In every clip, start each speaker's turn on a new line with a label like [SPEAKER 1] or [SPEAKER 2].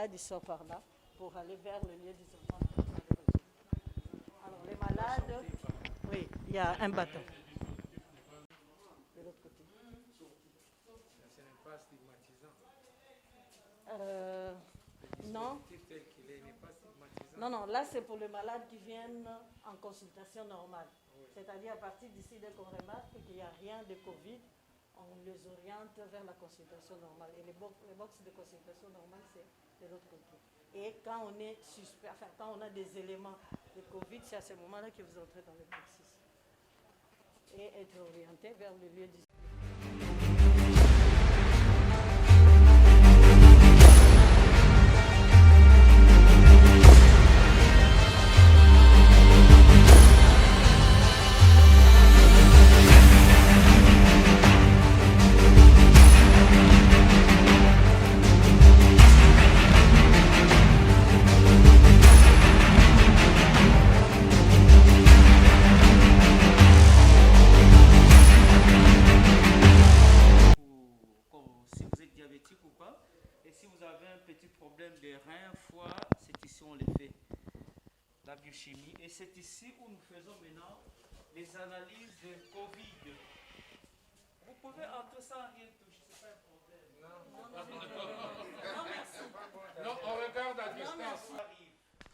[SPEAKER 1] malade, il sort par là pour aller vers le lieu d'isolement. Alors, les malades, oui, il y a un bâton. De l'autre côté.
[SPEAKER 2] Ce n'est pas stigmatisant.
[SPEAKER 1] Non.
[SPEAKER 2] Tel qu'il est, il n'est pas stigmatisant.
[SPEAKER 1] Non, là c'est pour les malades qui viennent en consultation normale. Oui. C'est-à-dire à partir d'ici, dès qu'on remarque qu'il n'y a rien de Covid, on les oriente vers la consultation normale. Et les box de consultation normale, c'est de l'autre côté. Et quand on est suspect, enfin quand on a des éléments de Covid, c'est à ce moment-là que vous entrez dans le box 6. Et être orienté vers le lieu d'isolement.
[SPEAKER 3] Biochimie, et c'est ici où nous faisons maintenant les analyses de Covid. Vous pouvez entrer sans rien toucher, c'est pas un problème. Non, merci.
[SPEAKER 2] Non, on regarde à distance.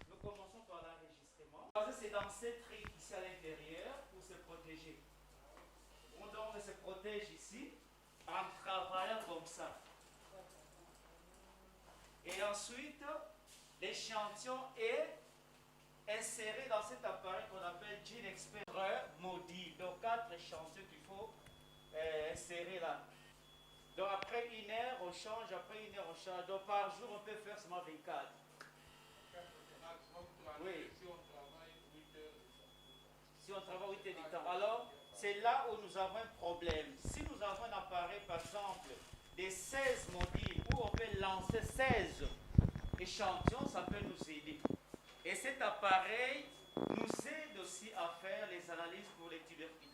[SPEAKER 3] Nous commençons par l'enregistrement. C'est dans cette trique ici à l'intérieur pour se protéger. On donc se protège ici en travaillant comme ça. Et ensuite, l'échantillon est inséré dans cet appareil qu'on appelle GeneXpert Modi. Donc 4 échantillons qu'il faut insérer là. Donc après 1 heure on change, après 1 heure on change. Donc par jour on peut faire seulement 24. Oui. Si on travaille 8 heures du temps. Alors c'est là où nous avons un problème. Si nous avons un appareil par exemple des 16 modules où on peut lancer 16 échantillons, ça peut nous aider. Et cet appareil nous aide aussi à faire les analyses pour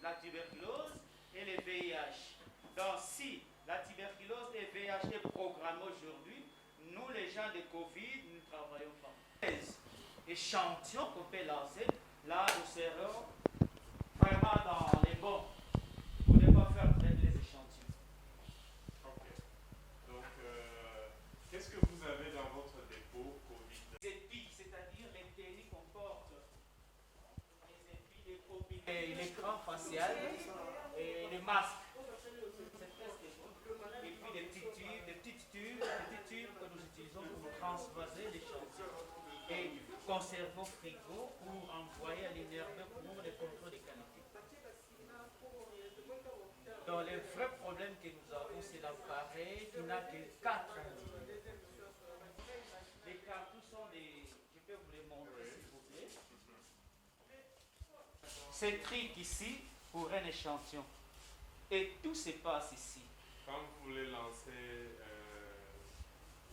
[SPEAKER 3] la tuberculose et les VIH. Donc si la tuberculose et le VIH est programmé aujourd'hui, nous les gens de Covid, nous ne travaillons pas. 16 échantillons qu'on peut lancer, là nous serons vraiment dans les bons. Pour ne pas faire traiter les échantillons.
[SPEAKER 4] Ok. Donc, qu'est-ce que vous avez dans votre dépôt Covid?
[SPEAKER 3] C'est-à-dire les techniques qu'on porte, les épis, les copies, l'écran facial et les masques. C'est presque tout. Et puis des petits tubes que nous utilisons pour transvaser l'échantillon et conserver au frigo pour envoyer à l'INRB pour les contrôles de qualité. Donc le vrai problème que nous avons, c'est l'appareil qui n'a que 4 individus. Les cartouches sont des... Je peux vous les montrer s'il vous plaît. C'est trick ici pour un échantillon. Et tout se passe ici.
[SPEAKER 4] Quand vous voulez lancer,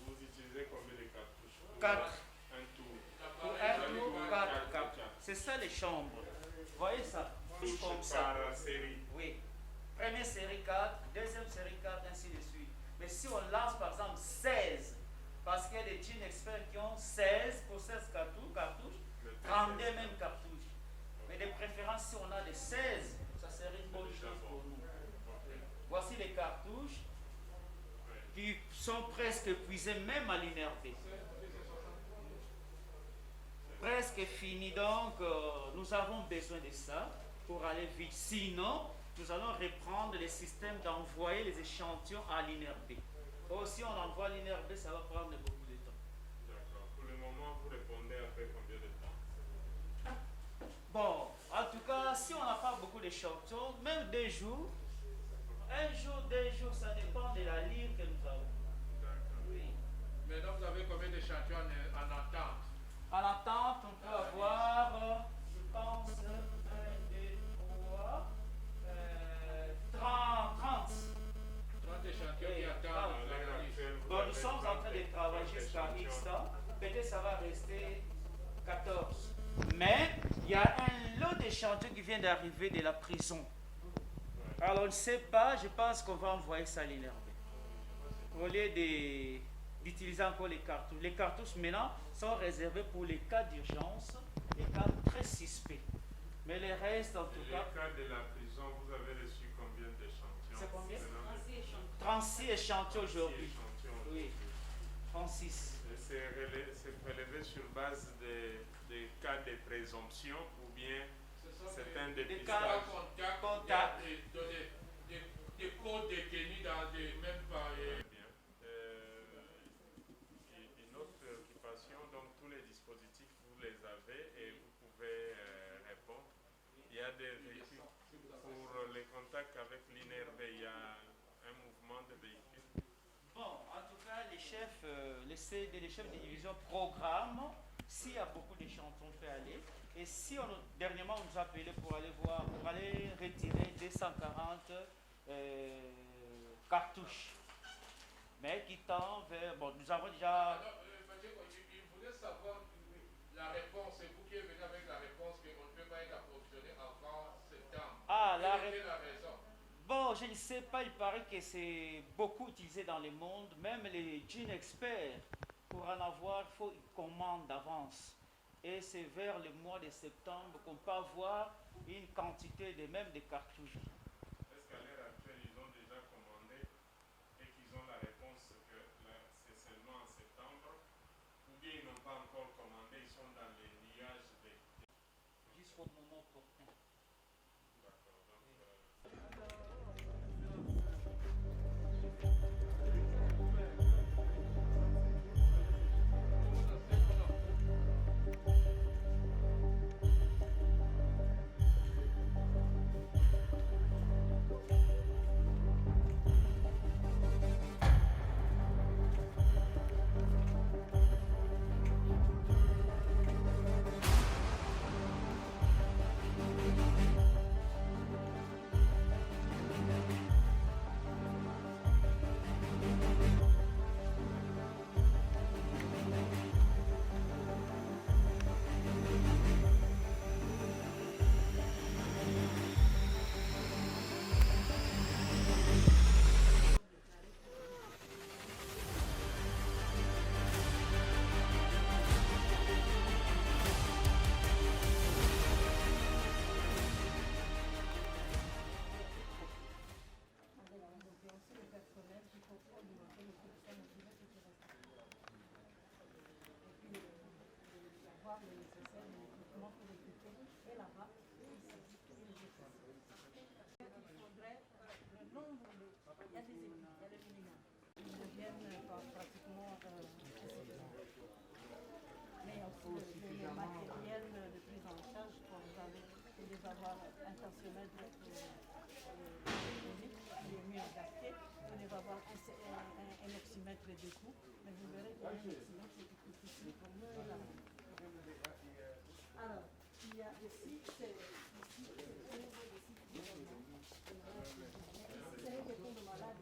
[SPEAKER 4] vous utilisez combien de cartouches?
[SPEAKER 3] 4.
[SPEAKER 4] Un tour.
[SPEAKER 3] Pour un tour, 4 cartouches. C'est ça les chambres. Vous voyez ça? Tout comme ça.
[SPEAKER 4] Par série.
[SPEAKER 3] Oui. Première série 4, deuxième série 4, ainsi de suite. Mais si on lance par exemple 16, parce qu'il y a des GeneXpert qui ont 16 pour 16 cartouches, 32 même cartouches. Mais de préférence, si on a des 16, ça serait une bonne chose pour nous. Voici les cartouches qui sont presque épuisées, même à l'INRB. Presque fini, donc nous avons besoin de ça pour aller vite. Sinon, nous allons reprendre le système d'envoyer les échantillons à l'INRB. Si on envoie à l'INRB, ça va prendre beaucoup de temps.
[SPEAKER 4] D'accord. Pour le moment, vous répondez après combien de temps?
[SPEAKER 3] Bon, en tout cas, si on n'a pas beaucoup d'échantillons, même 2 jours, 1 jour, 2 jours, ça dépend de la ligne que nous avons.
[SPEAKER 4] D'accord.
[SPEAKER 3] Oui.
[SPEAKER 2] Maintenant, vous avez combien d'échantillons en attente?
[SPEAKER 3] En attente, on peut avoir, je pense, 1, 2, 3, 30.
[SPEAKER 2] 30 échantillons qui attendent l'analyse.
[SPEAKER 3] Bon, nous sommes en train de travailler jusqu'à X temps. Peut-être ça va rester 14. Mais il y a un lot d'échantillons qui vient d'arriver de la prison. Alors, on ne sait pas, je pense qu'on va envoyer ça à l'INRB. Au lieu d'utiliser d'utiliser encore les cartouches. Les cartouches maintenant sont réservées pour les cas d'urgence, les cas très suspects. Mais les restes, en tout
[SPEAKER 4] Et
[SPEAKER 3] cas,
[SPEAKER 4] le cas de la prison, vous avez reçu combien d'échantillons?
[SPEAKER 3] c'est combien?
[SPEAKER 4] Maintenant,
[SPEAKER 3] 36 échantillons
[SPEAKER 4] 36
[SPEAKER 3] aujourd'hui.
[SPEAKER 4] échantillons
[SPEAKER 3] Oui, 36.
[SPEAKER 4] Et c'est prélevé sur base des cas de présomption ou bien c'est un
[SPEAKER 3] Des
[SPEAKER 4] dépistage?
[SPEAKER 3] cas
[SPEAKER 2] Contact. Des codes détenus dans des mêmes pas.
[SPEAKER 4] Bien. Une autre préoccupation, donc tous les dispositifs, vous les avez et vous pouvez répondre. Il y a des véhicules pour les contacts avec l'INRB, il y a un mouvement de véhicules.
[SPEAKER 3] Bon, en tout cas, les chefs, les CD, les chefs de division programment s'il y a beaucoup d'échantillons, on peut aller. Et si dernièrement on nous a appelé pour aller voir, pour aller retirer 240 cartouches, mais qui tend vers. Bon, nous avons déjà.
[SPEAKER 2] Il voulait savoir la réponse, c'est vous qui êtes venu avec la réponse qu'on ne peut pas être approvisionné avant septembre.
[SPEAKER 3] Ah,
[SPEAKER 2] Quelle était la raison?
[SPEAKER 3] Bon, je ne sais pas, il paraît que c'est beaucoup utilisé dans le monde, même les jeans experts, pour en avoir, il faut une commande d'avance. Et c'est vers le mois de septembre qu'on peut avoir une quantité de même de cartouches.
[SPEAKER 4] Est-ce qu'à l'heure actuelle, ils ont déjà commandé et qu'ils ont la réponse que c'est seulement en septembre? Ou bien ils n'ont pas encore commandé, ils sont dans les nuages des...
[SPEAKER 3] Jusqu'au moment opportun.
[SPEAKER 4] D'accord, donc...
[SPEAKER 1] Un oxymètre de coups, mais vous verrez que l'oxymètre c'est difficile pour nous. Alors, il y a ici, c'est des dépôts de malades.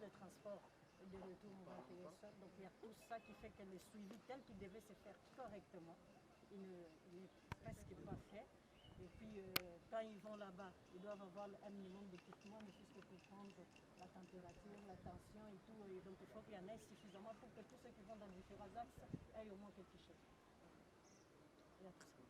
[SPEAKER 1] Le transport de retour, on va payer ça. Donc il y a tout ça qui fait que le suivi tel qu'il devait se faire correctement, il n'est presque pas fait. Et puis quand ils vont là-bas, ils doivent avoir un minimum d'équipement, ne fût-ce que pour prendre la température, la tension et tout. Et donc il faut qu'il y en ait suffisamment pour que tous ceux qui vont dans différents axes aient au moins quelque chose. Il y a tout ça.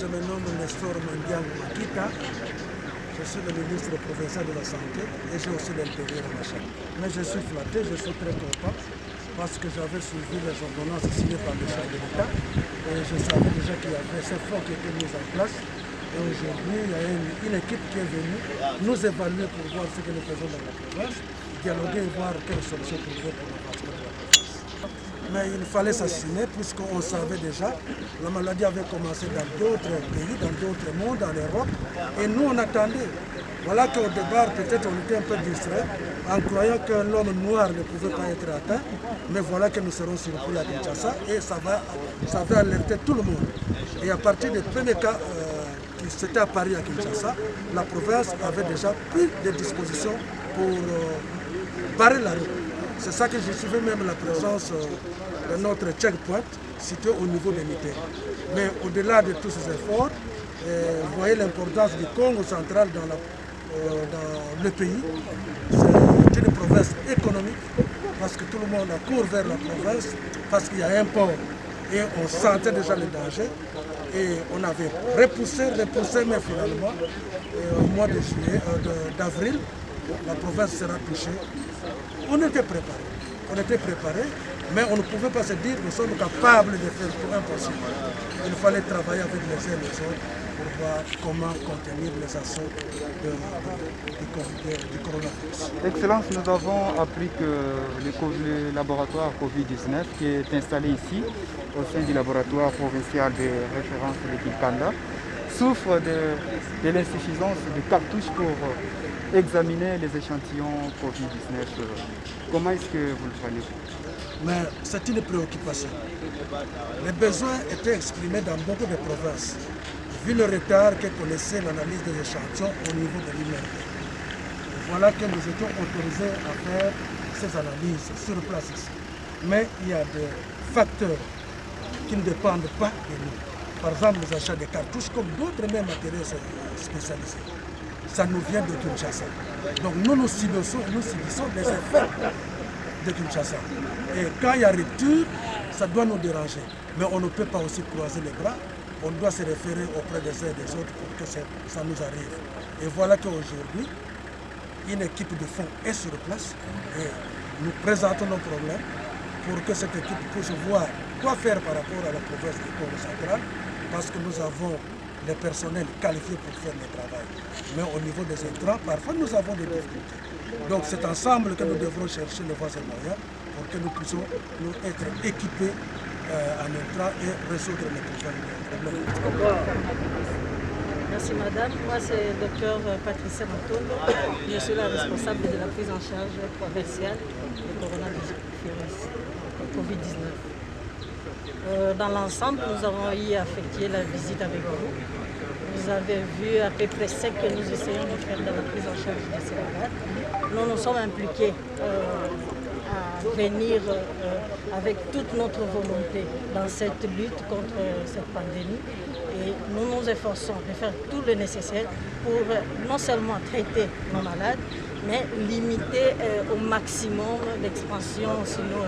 [SPEAKER 5] Je me nomme Nestor Mandiang Makita. Je suis le ministre provincial de la Santé et j'ai aussi l'intérieur à ma chaîne. Mais je suis flatté, je suis très content parce que j'avais suivi les ordonnances signées par le chef de l'État et je savais déjà qu'il y avait ces fonds qui étaient mis en place. Et aujourd'hui, il y a une équipe qui est venue nous évaluer pour voir ce que nous faisons dans la province, dialoguer et voir quelles solutions trouver pour le transport de la province. Mais il fallait s'assumer puisqu'on savait déjà, la maladie avait commencé dans d'autres pays, dans d'autres mondes, en Europe, et nous on attendait. Voilà qu'au départ, peut-être on était un peu distrait en croyant que l'homme noir ne pouvait pas être atteint, mais voilà que nous serons surpris à Kinshasa et ça va alerter tout le monde. Et à partir des premiers cas qui s'étaient apparus à Kinshasa, la province avait déjà pris des dispositions pour barrer la route. C'est ça que je suivais même la présence de notre checkpoint situé au niveau de Mité. Mais au-delà de tous ces efforts, vous voyez l'importance du Congo central dans le pays. C'est une province économique parce que tout le monde court vers la province parce qu'il y a un port et on sentait déjà le danger. Et on avait repoussé, mais finalement, au mois de juillet, d'avril, la province sera touchée. On était préparés, mais on ne pouvait pas se dire que nous sommes capables de faire tout impossible. Il fallait travailler avec les uns et les autres pour voir comment contenir les assauts du coronavirus.
[SPEAKER 6] Excellence, nous avons appris que le laboratoire Covid-19 qui est installé ici, au sein du laboratoire provincial de référence de Kinkanda, souffre de l'insuffisance de cartouches pour examiner les échantillons Covid-19. Comment est-ce que vous le voyez?
[SPEAKER 5] Mais c'est une préoccupation. Les besoins étaient exprimés dans beaucoup de provinces, vu le retard que connaissait l'analyse des échantillons au niveau de l'INERB. Voilà que nous étions autorisés à faire ces analyses sur place ici. Mais il y a des facteurs qui ne dépendent pas de nous. Par exemple, les achats de cartouches, comme d'autres mêmes matériaux spécialisés. ça nous vient de Kinshasa. Donc nous subissons les effets de Kinshasa. Et quand il y a rupture, ça doit nous déranger. Mais on ne peut pas aussi croiser les bras. On doit se référer auprès des uns et des autres pour que ça nous arrive. Et voilà qu'aujourd'hui, une équipe de fonds est sur place et nous présentons nos problèmes pour que cette équipe puisse voir quoi faire par rapport à la province du Congo central, parce que nous avons les personnels qualifiés pour faire le travail. Mais au niveau des intrants, parfois nous avons des difficultés. Donc c'est ensemble que nous devrons chercher les voies et moyens pour que nous puissions nous être équipés en intrants et résoudre les problèmes.
[SPEAKER 1] Merci madame. Moi c'est le Dr Patricia Matondo. Je suis la responsable de la prise en charge provinciale du coronavirus, Covid-19. Dans l'ensemble, nous avons eu à effectuer la visite avec vous. Vous avez vu à peu près ce que nous essayons de faire dans la prise en charge de ces malades. Nous nous sommes impliqués à venir avec toute notre volonté dans cette lutte contre cette pandémie. Et nous nous efforçons de faire tout le nécessaire pour non seulement traiter nos malades, mais limiter au maximum l'expansion, sinon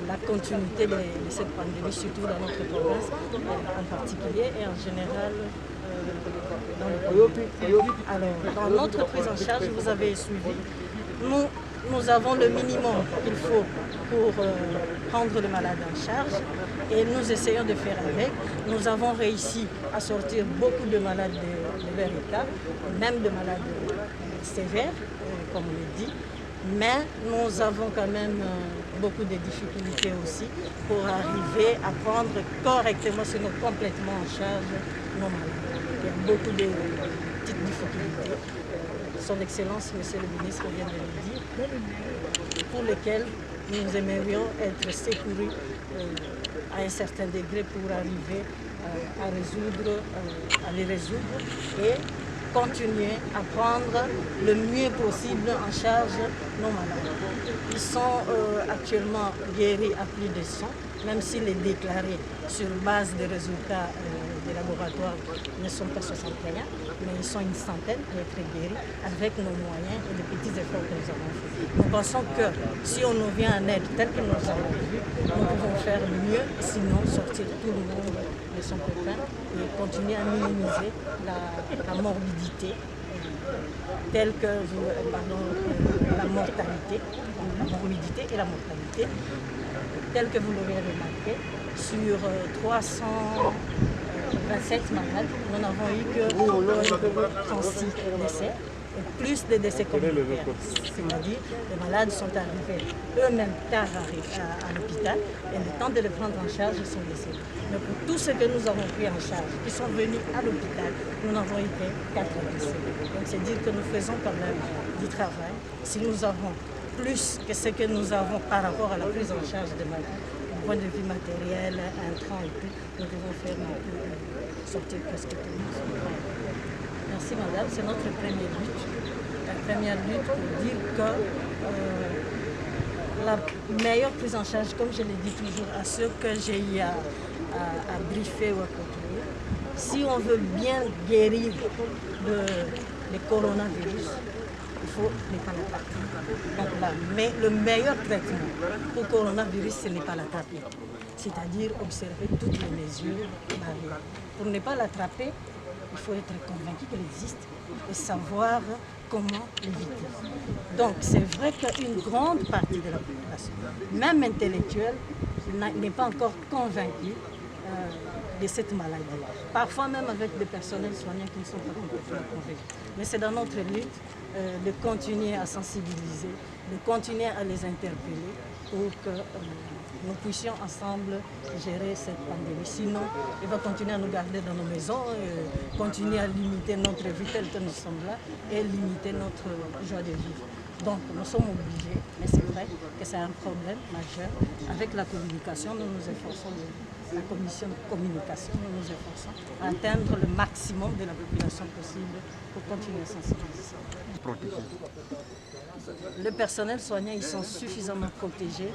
[SPEAKER 1] la continuité de cette pandémie, surtout dans notre province en particulier et en général dans le pays. Alors, dans notre prise en charge, vous avez suivi, nous avons le minimum qu'il faut pour prendre le malade en charge et nous essayons de faire avec. Nous avons réussi à sortir beaucoup de malades de leur état, même de malades sévères, comme on le dit. Mais nous avons quand même beaucoup de difficultés aussi pour arriver à prendre correctement, sinon complètement en charge nos malades. Il y a beaucoup de petites difficultés. Son Excellence, Monsieur le Ministre vient de le dire, pour lesquelles nous aimerions être secourus à un certain degré pour arriver à les résoudre et continuer à prendre le mieux possible en charge nos malades. Ils sont actuellement guéris à plus de 100, même s'ils est déclaré sur base des résultats des laboratoires ne sont pas 61, mais ils sont une centaine à être guéris avec nos moyens et les petits efforts que nous avons faits. Nous pensons que si on nous vient en aide tel que nous avons vu, nous pouvons faire mieux, sinon sortir tout le monde de son pépin et continuer à minimiser la morbidité telle que la mortalité, la morbidité et la mortalité, telle que vous l'aurez remarqué, sur 327 malades, nous n'avons eu que 36 décès. Et plus de décès communautaires. C'est-à-dire les malades sont arrivés eux-mêmes tard à l'hôpital et le temps de les prendre en charge, ils sont décédés. Mais pour tous ceux que nous avons pris en charge, qui sont venus à l'hôpital, nous n'avons eu que 4 décès. Donc c'est dire que nous faisons quand même du travail. Si nous avons plus que ce que nous avons par rapport à la prise en charge des malades, du point de vue matériel, intrant et tout, nous devons faire sortir presque tout le monde. Merci madame, c'est notre première lutte. La première lutte pour dire que la meilleure prise en charge, comme je l'ai dit toujours à ceux que j'ai eu à briefer ou à contrôler, si on veut bien guérir le coronavirus, il faut ne pas l'attraper. Donc le meilleur traitement pour le coronavirus, ce n'est pas l'attraper. C'est-à-dire observer toutes les mesures barrières. Pour ne pas l'attraper, il faut être convaincu qu'elle existe et savoir comment l'éviter. Donc c'est vrai qu'une grande partie de la population, même intellectuelle, n'est pas encore convaincue de cette maladie. Parfois même avec des personnels soignants qui ne sont pas complètement convaincus. Mais c'est dans notre lutte de continuer à sensibiliser, de continuer à les interpeller pour que nous puissions ensemble gérer cette pandémie. Sinon, il va continuer à nous garder dans nos maisons, continuer à limiter notre vie telle que nous sommes là et limiter notre joie de vivre. Donc nous sommes obligés, mais c'est vrai que c'est un problème majeur. Avec la communication, nous nous efforçons de la commission de communication, nous nous efforçons à atteindre le maximum de la population possible pour continuer à sensibiliser. Le personnel soignant, ils sont suffisamment protégés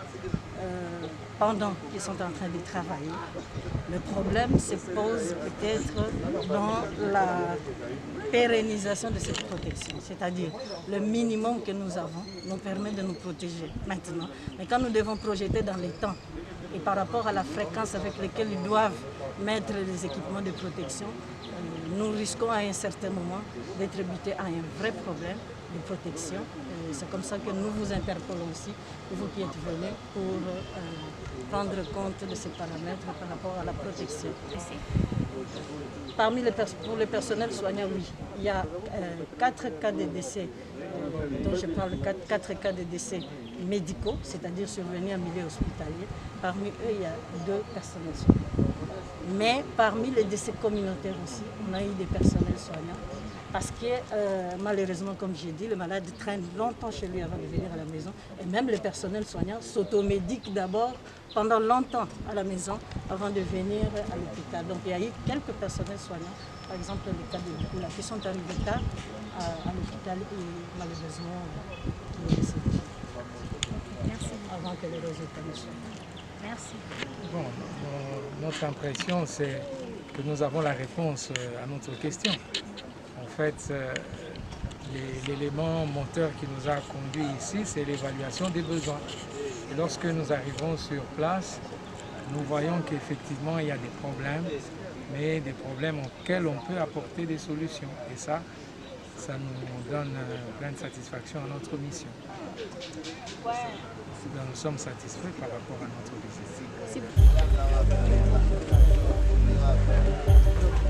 [SPEAKER 1] pendant qu'ils sont en train de travailler. Le problème se pose peut-être dans la pérennisation de cette protection, c'est-à-dire le minimum que nous avons nous permet de nous protéger maintenant. Mais quand nous devons projeter dans les temps et par rapport à la fréquence avec laquelle ils doivent mettre les équipements de protection, nous risquons à un certain moment d'être butés à un vrai problème de protection. C'est comme ça que nous vous interpellons aussi, vous qui êtes venus, pour prendre compte de ces paramètres par rapport à la protection. Pour le personnel soignant, oui, il y a 4 cas de décès, dont je parle 4 cas de décès médicaux, c'est-à-dire survenus en milieu hospitalier. Parmi eux, il y a 2 personnels soignants. Mais parmi les décès communautaires aussi, on a eu des personnels soignants. Parce que malheureusement, comme j'ai dit, le malade traîne longtemps chez lui avant de venir à la maison. Et même le personnel soignant s'automédique d'abord pendant longtemps à la maison avant de venir à l'hôpital. Donc il y a eu quelques personnels soignants, par exemple le cas de Nicolas, qui sont arrivés tard à l'hôpital et malheureusement qui est décédé.
[SPEAKER 7] Merci.
[SPEAKER 1] Avant que les résultats ne soient.
[SPEAKER 7] Merci.
[SPEAKER 5] Bon, notre impression, c'est que nous avons la réponse à notre question. En fait, l'élément moteur qui nous a conduits ici, c'est l'évaluation des besoins. Et lorsque nous arrivons sur place, nous voyons qu'effectivement, il y a des problèmes, mais des problèmes auxquels on peut apporter des solutions. Et ça nous donne plein de satisfaction à notre mission. Donc, nous sommes satisfaits par rapport à notre visite.
[SPEAKER 7] Merci.